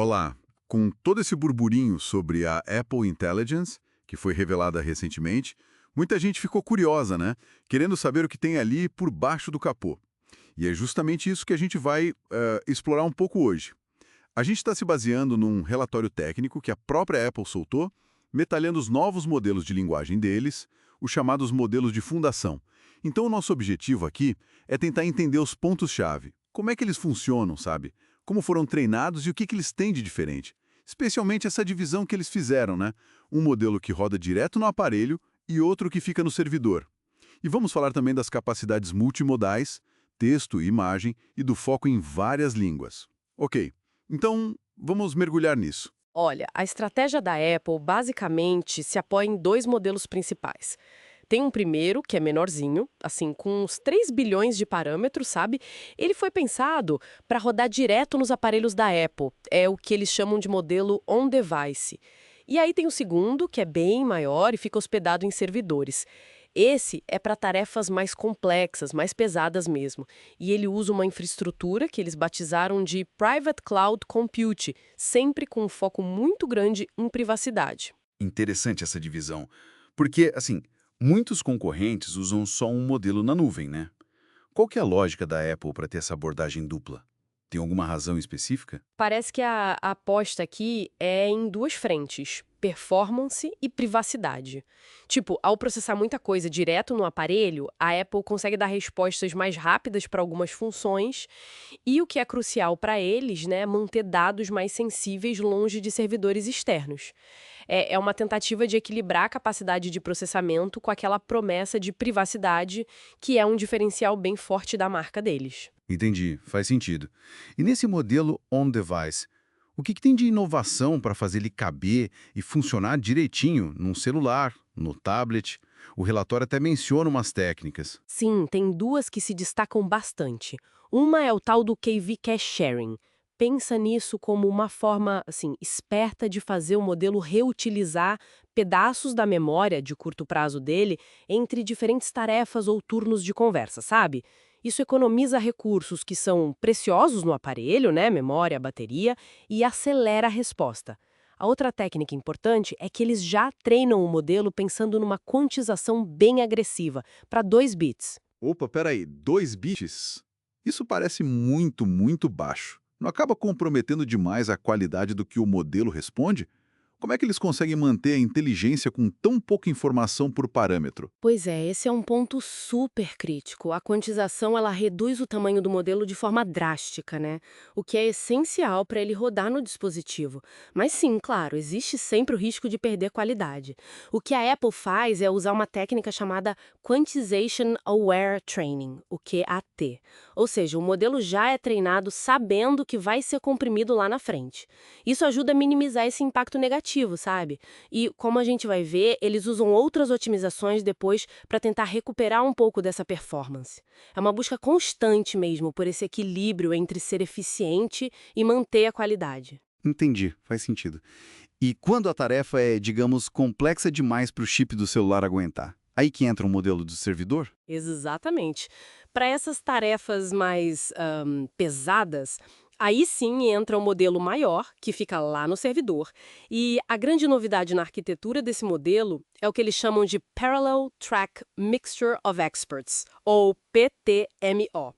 Olá! Com todo esse burburinho sobre a Apple Intelligence, que foi revelada recentemente, muita gente ficou curiosa, né? Querendo saber o que tem ali por baixo do capô. E é justamente isso que a gente vai explorar um pouco hoje. A gente está se baseando num relatório técnico que a própria Apple soltou, metalhando os novos modelos de linguagem deles, os chamados modelos de fundação. Então, o nosso objetivo aqui é tentar entender os pontos-chave. Como é que eles funcionam, sabe? Como foram treinados e o que eles têm de diferente. Especialmente essa divisão que eles fizeram, né? Um modelo que roda direto no aparelho e outro que fica no servidor. E vamos falar também das capacidades multimodais, texto e imagem, e do foco em várias línguas. Ok, então vamos mergulhar nisso. Olha, a estratégia da Apple basicamente se apoia em dois modelos principais. Tem um primeiro, que é menorzinho, assim, com uns 3 bilhões de parâmetros, sabe? Ele foi pensado para rodar direto nos aparelhos da Apple. É o que eles chamam de modelo on-device. E aí tem o segundo, que é bem maior e fica hospedado em servidores. Esse é para tarefas mais complexas, mais pesadas mesmo. E ele usa uma infraestrutura que eles batizaram de Private Cloud Compute, sempre com um foco muito grande em privacidade. Interessante essa divisão. Porque, assim, muitos concorrentes usam só um modelo na nuvem, né? Qual que é a lógica da Apple para ter essa abordagem dupla? Tem alguma razão específica? Parece que a aposta aqui é em duas frentes: performance e privacidade. Tipo, ao processar muita coisa direto no aparelho, a Apple consegue dar respostas mais rápidas para algumas funções e o que é crucial para eles, né, manter dados mais sensíveis longe de servidores externos. É uma tentativa de equilibrar a capacidade de processamento com aquela promessa de privacidade, que é um diferencial bem forte da marca deles. Entendi, faz sentido. E nesse modelo on-device, o que tem de inovação para fazer ele caber e funcionar direitinho num celular, no tablet? O relatório até menciona umas técnicas. Sim, tem duas que se destacam bastante. Uma é o tal do KV Cache Sharing. Pensa nisso como uma forma, assim, esperta de fazer o modelo reutilizar pedaços da memória de curto prazo dele entre diferentes tarefas ou turnos de conversa, sabe? Isso economiza recursos que são preciosos no aparelho, né, memória, bateria, e acelera a resposta. A outra técnica importante é que eles já treinam o modelo pensando numa quantização bem agressiva, para 2 bits. Opa, peraí, 2 bits? Isso parece muito baixo. Não acaba comprometendo demais a qualidade do que o modelo responde? Como é que eles conseguem manter a inteligência com tão pouca informação por parâmetro? Pois é, esse é um ponto super crítico. A quantização ela reduz o tamanho do modelo de forma drástica, né? O que é essencial para ele rodar no dispositivo. Mas sim, claro, existe sempre o risco de perder qualidade. O que a Apple faz é usar uma técnica chamada Quantization Aware Training, o QAT. Ou seja, o modelo já é treinado sabendo que vai ser comprimido lá na frente. Isso ajuda a minimizar esse impacto negativo, sabe? E, como a gente vai ver, eles usam outras otimizações depois para tentar recuperar um pouco dessa performance. É uma busca constante mesmo por esse equilíbrio entre ser eficiente e manter a qualidade. Entendi, faz sentido. E quando a tarefa é, digamos, complexa demais para o chip do celular aguentar? Aí que entra um modelo do servidor? Exatamente. Para essas tarefas mais pesadas, aí sim entra o modelo maior, que fica lá no servidor. E a grande novidade na arquitetura desse modelo é o que eles chamam de Parallel Track Mixture of Experts, ou PTMO.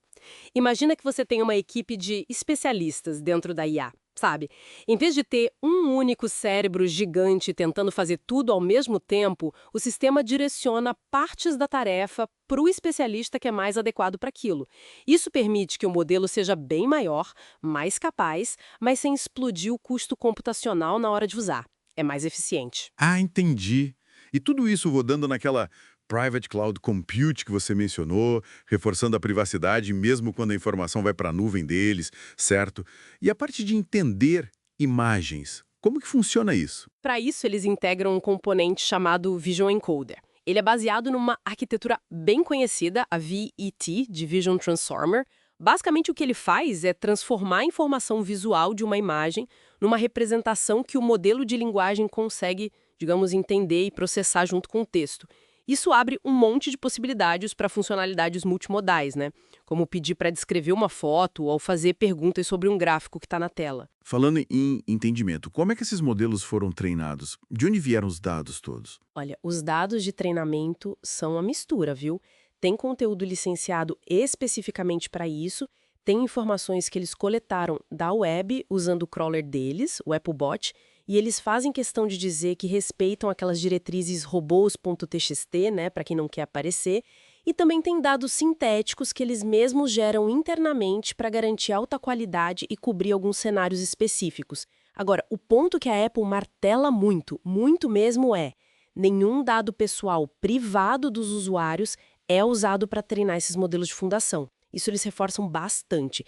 Imagina que você tem uma equipe de especialistas dentro da IA, sabe? Em vez de ter um único cérebro gigante tentando fazer tudo ao mesmo tempo, o sistema direciona partes da tarefa para o especialista que é mais adequado para aquilo. Isso permite que o modelo seja bem maior, mais capaz, mas sem explodir o custo computacional na hora de usar. É mais eficiente. Ah, entendi. E tudo isso rodando naquela Private Cloud Compute que você mencionou, reforçando a privacidade mesmo quando a informação vai para a nuvem deles, certo? E a parte de entender imagens, como que funciona isso? Para isso, eles integram um componente chamado Vision Encoder. Ele é baseado numa arquitetura bem conhecida, a VET, de Vision Transformer. Basicamente, o que ele faz é transformar a informação visual de uma imagem numa representação que o modelo de linguagem consegue, digamos, entender e processar junto com o texto. Isso abre um monte de possibilidades para funcionalidades multimodais, né? Como pedir para descrever uma foto ou fazer perguntas sobre um gráfico que está na tela. Falando em entendimento, como é que esses modelos foram treinados? De onde vieram os dados todos? Olha, os dados de treinamento são a mistura, viu? Tem conteúdo licenciado especificamente para isso, tem informações que eles coletaram da web usando o crawler deles, o Applebot, e eles fazem questão de dizer que respeitam aquelas diretrizes robôs.txt, né, para quem não quer aparecer, e também tem dados sintéticos que eles mesmos geram internamente para garantir alta qualidade e cobrir alguns cenários específicos. Agora, o ponto que a Apple martela muito, muito mesmo é: nenhum dado pessoal privado dos usuários é usado para treinar esses modelos de fundação. Isso eles reforçam bastante.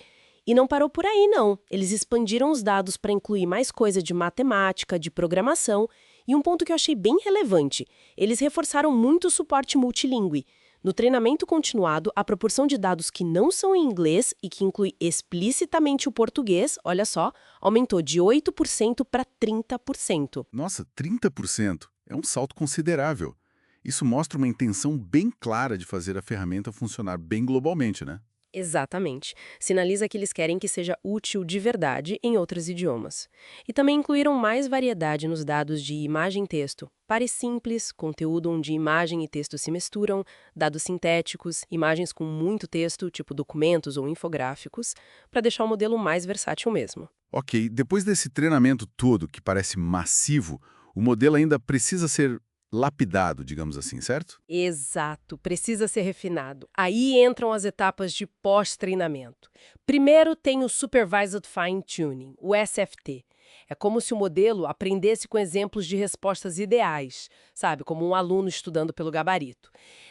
E não parou por aí, não. Eles expandiram os dados para incluir mais coisa de matemática, de programação, e um ponto que eu achei bem relevante: eles reforçaram muito o suporte multilingüe. No treinamento continuado, a proporção de dados que não são em inglês e que inclui explicitamente o português, olha só, aumentou de 8% para 30%. Nossa, 30%. É um salto considerável. Isso mostra uma intenção bem clara de fazer a ferramenta funcionar bem globalmente, né? Exatamente. Sinaliza que eles querem que seja útil de verdade em outros idiomas. E também incluíram mais variedade nos dados de imagem e texto. Pares simples, conteúdo onde imagem e texto se misturam, dados sintéticos, imagens com muito texto, tipo documentos ou infográficos, para deixar o modelo mais versátil mesmo. Ok, depois desse treinamento todo, que parece massivo, o modelo ainda precisa ser lapidado, digamos assim, certo? Exato, precisa ser refinado. Aí entram as etapas de pós-treinamento. Primeiro tem o Supervised Fine Tuning, o SFT. É como se o modelo aprendesse com exemplos de respostas ideais, sabe, como um aluno estudando pelo gabarito.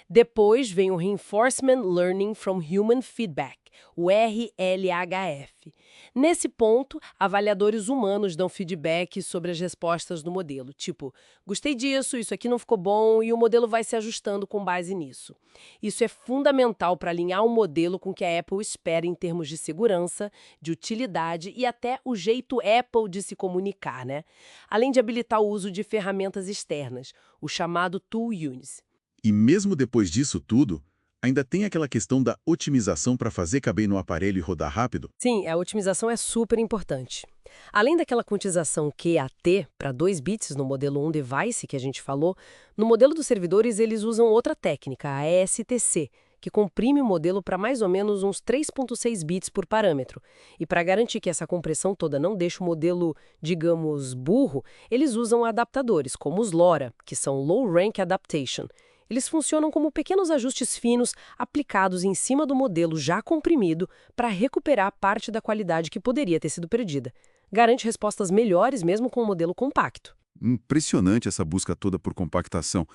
Depois vem o Reinforcement Learning from Human Feedback, o RLHF. Nesse ponto, avaliadores humanos dão feedback sobre as respostas do modelo, tipo: gostei disso, isso aqui não ficou bom, e o modelo vai se ajustando com base nisso. Isso é fundamental para alinhar o modelo com o que a Apple espera em termos de segurança, de utilidade e até o jeito Apple de se comunicar, né? Além de habilitar o uso de ferramentas externas, o chamado Tool Use. E mesmo depois disso tudo, ainda tem aquela questão da otimização para fazer caber no aparelho e rodar rápido? Sim, a otimização é super importante. Além daquela quantização QAT para 2 bits no modelo on-device que a gente falou, no modelo dos servidores eles usam outra técnica, a ESTC, que comprime o modelo para mais ou menos uns 3,6 bits por parâmetro. E para garantir que essa compressão toda não deixe o modelo, digamos, burro, eles usam adaptadores, como os LoRa, que são Low Rank Adaptation. Eles funcionam como pequenos ajustes finos aplicados em cima do modelo já comprimido para recuperar parte da qualidade que poderia ter sido perdida. Garante respostas melhores mesmo com o modelo compacto. Impressionante essa busca toda por compactação.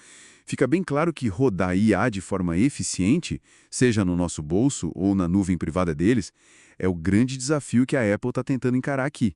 Fica bem claro que rodar IA de forma eficiente, seja no nosso bolso ou na nuvem privada deles, é o grande desafio que a Apple está tentando encarar aqui.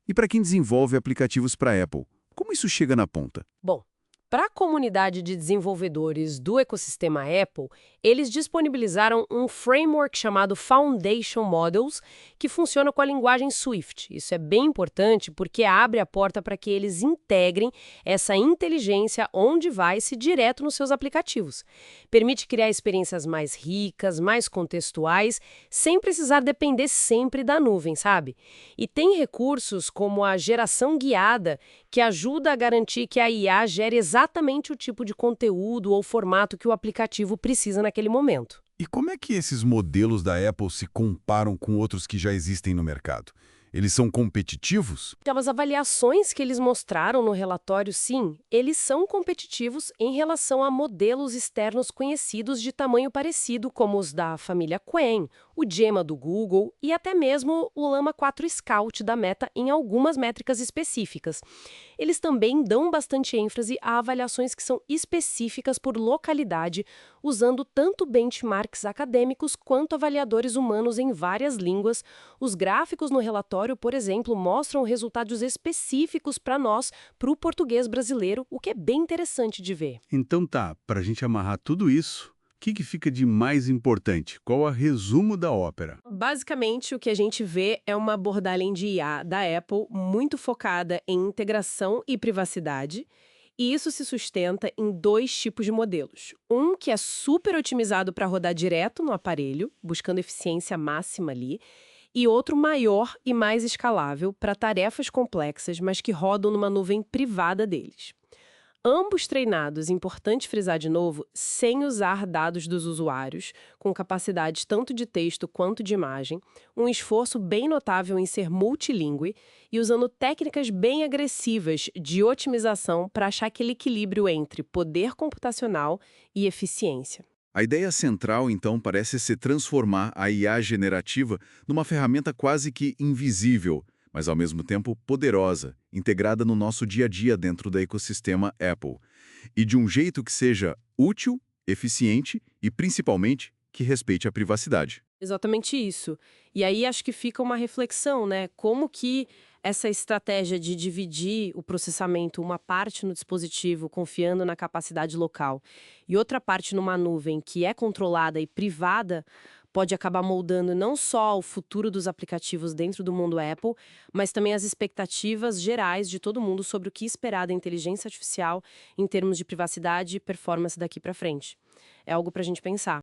E para quem desenvolve aplicativos para Apple, como isso chega na ponta? Bom, para a comunidade de desenvolvedores do ecossistema Apple, eles disponibilizaram um framework chamado Foundation Models, que funciona com a linguagem Swift. Isso é bem importante porque abre a porta para que eles integrem essa inteligência on-device direto nos seus aplicativos. Permite criar experiências mais ricas, mais contextuais, sem precisar depender sempre da nuvem, sabe? E tem recursos como a geração guiada, que ajuda a garantir que a IA gere exatamente o tipo de conteúdo ou formato que o aplicativo precisa naquele momento. E como é que esses modelos da Apple se comparam com outros que já existem no mercado? Eles são competitivos? Pelas avaliações que eles mostraram no relatório, sim, eles são competitivos em relação a modelos externos conhecidos de tamanho parecido, como os da família Qwen, o Gemma do Google e até mesmo o Llama 4 Scout da Meta em algumas métricas específicas. Eles também dão bastante ênfase a avaliações que são específicas por localidade, usando tanto benchmarks acadêmicos quanto avaliadores humanos em várias línguas. Os gráficos no relatório, por exemplo, mostram resultados específicos para nós, para o português brasileiro, o que é bem interessante de ver. Então tá, para a gente amarrar tudo isso, o que fica de mais importante? Qual é o resumo da ópera? Basicamente, o que a gente vê é uma abordagem de IA da Apple muito focada em integração e privacidade, E isso se sustenta em dois tipos de modelos. Um que é super otimizado para rodar direto no aparelho, buscando eficiência máxima ali, e outro maior e mais escalável para tarefas complexas, mas que rodam numa nuvem privada deles. Ambos treinados, importante frisar de novo, sem usar dados dos usuários, com capacidades tanto de texto quanto de imagem, um esforço bem notável em ser multilingüe e usando técnicas bem agressivas de otimização para achar aquele equilíbrio entre poder computacional e eficiência. A ideia central, então, parece ser transformar a IA generativa numa ferramenta quase que invisível, mas ao mesmo tempo poderosa, integrada no nosso dia a dia dentro do ecossistema Apple. E de um jeito que seja útil, eficiente e, principalmente, que respeite a privacidade. Exatamente isso. E aí acho que fica uma reflexão, né? Como que essa estratégia de dividir o processamento, uma parte no dispositivo, confiando na capacidade local, e outra parte numa nuvem que é controlada e privada, pode acabar moldando não só o futuro dos aplicativos dentro do mundo Apple, mas também as expectativas gerais de todo mundo sobre o que esperar da inteligência artificial em termos de privacidade e performance daqui para frente. É algo para a gente pensar.